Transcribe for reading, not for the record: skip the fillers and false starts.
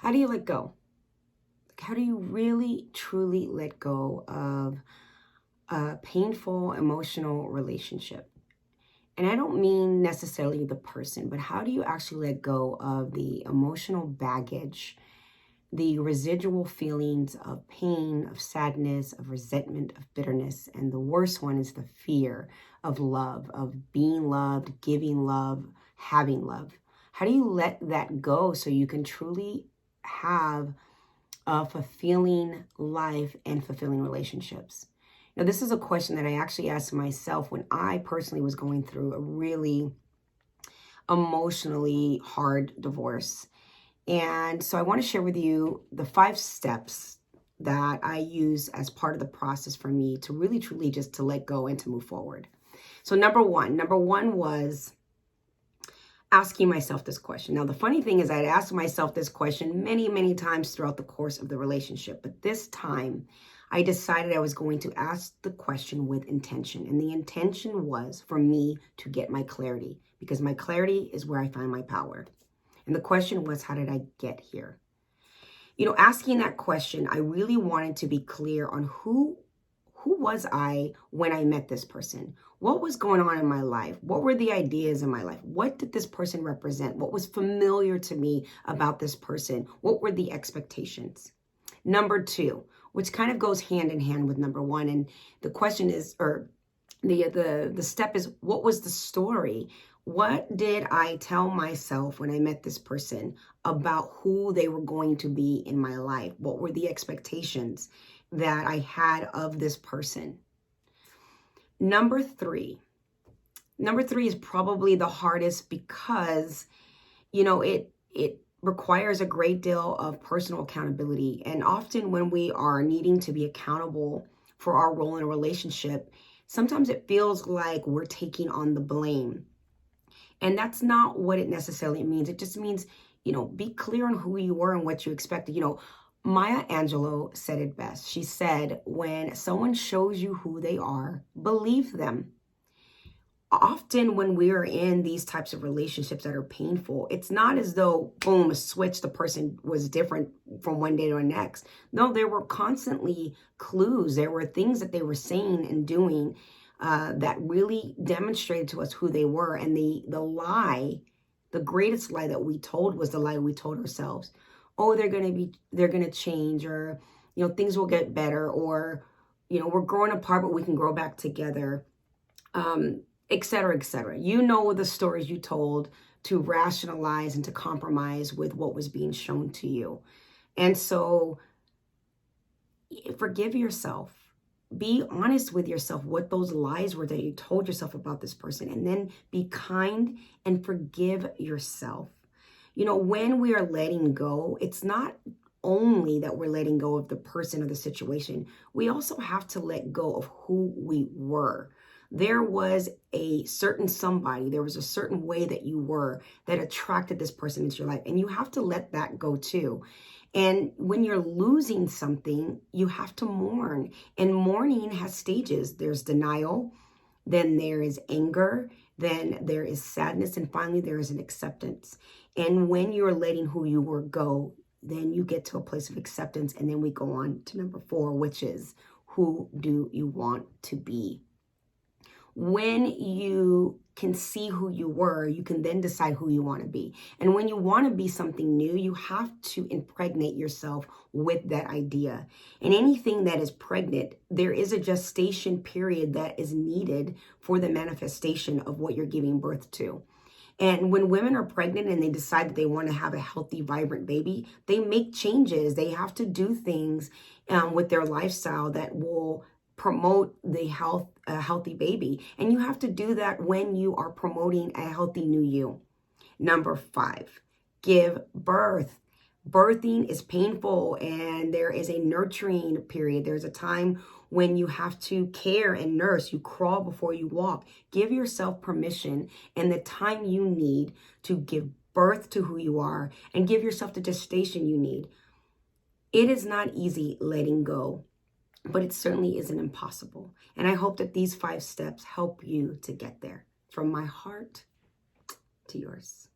How do you let go? How do you really, truly let go of a painful emotional relationship? And I don't mean necessarily the person, but how do you actually let go of the emotional baggage, the residual feelings of pain, of sadness, of resentment, of bitterness? And the worst one is the fear of love, of being loved, giving love, having love. How do you let that go so you can truly have a fulfilling life and fulfilling relationships? Now, this is a question that I actually asked myself when I personally was going through a really emotionally hard divorce. And so I want to share with you the 5 steps that I use as part of the process for me to really truly just to let go and to move forward. So number one was asking myself this question. Now, the funny thing is I'd asked myself this question many, many times throughout the course of the relationship, but this time I decided I was going to ask the question with intention. And the intention was for me to get my clarity, because my clarity is where I find my power. And the question was, how did I get here? Asking that question, I really wanted to be clear on who was I when I met this person? What was going on in my life? What were the ideas in my life? What did this person represent? What was familiar to me about this person? What were the expectations? Number 2, which kind of goes hand in hand with number 1, and the question is, or the step is, what was the story? What did I tell myself when I met this person about who they were going to be in my life? What were the expectations that I had of this person? Number three is probably the hardest because, it requires a great deal of personal accountability. And often when we are needing to be accountable for our role in a relationship, sometimes it feels like we're taking on the blame. And that's not what it necessarily means. It just means, be clear on who you were and what you expected. Maya Angelou said it best. She said, when someone shows you who they are, believe them. Often when we are in these types of relationships that are painful, it's not as though, boom, a switch, the person was different from one day to the next. No, there were constantly clues. There were things that they were saying and doing that really demonstrated to us who they were. And the greatest lie that we told was the lie we told ourselves. Oh, they're going to change, or, things will get better, or, we're growing apart, but we can grow back together. Et cetera, et cetera. The stories you told to rationalize and to compromise with what was being shown to you. And so forgive yourself. Be honest with yourself what those lies were that you told yourself about this person, and then be kind and forgive yourself. When we are letting go, it's not only that we're letting go of the person or the situation. We also have to let go of who we were. There was a certain somebody, there was a certain way that you were that attracted this person into your life, and you have to let that go too. And when you're losing something, you have to mourn. And mourning has stages. There's denial, then there is anger, then there is sadness, and finally there is an acceptance. And when you're letting who you were go, then you get to a place of acceptance. And then we go on to number 4, which is, who do you want to be? When you can see who you were, you can then decide who you want to be. And when you want to be something new, you have to impregnate yourself with that idea. And anything that is pregnant, there is a gestation period that is needed for the manifestation of what you're giving birth to. And when women are pregnant and they decide that they want to have a healthy, vibrant baby, they make changes. They have to do things with their lifestyle that will promote the healthy baby. And you have to do that when you are promoting a healthy new you. Number 5, give birth. Birthing is painful, and there is a nurturing period. There's a time when you have to care and nurse. You crawl before you walk. Give yourself permission and the time you need to give birth to who you are, and give yourself the gestation you need. It is not easy letting go, but it certainly isn't impossible. And I hope that these 5 steps help you to get there. From my heart to yours.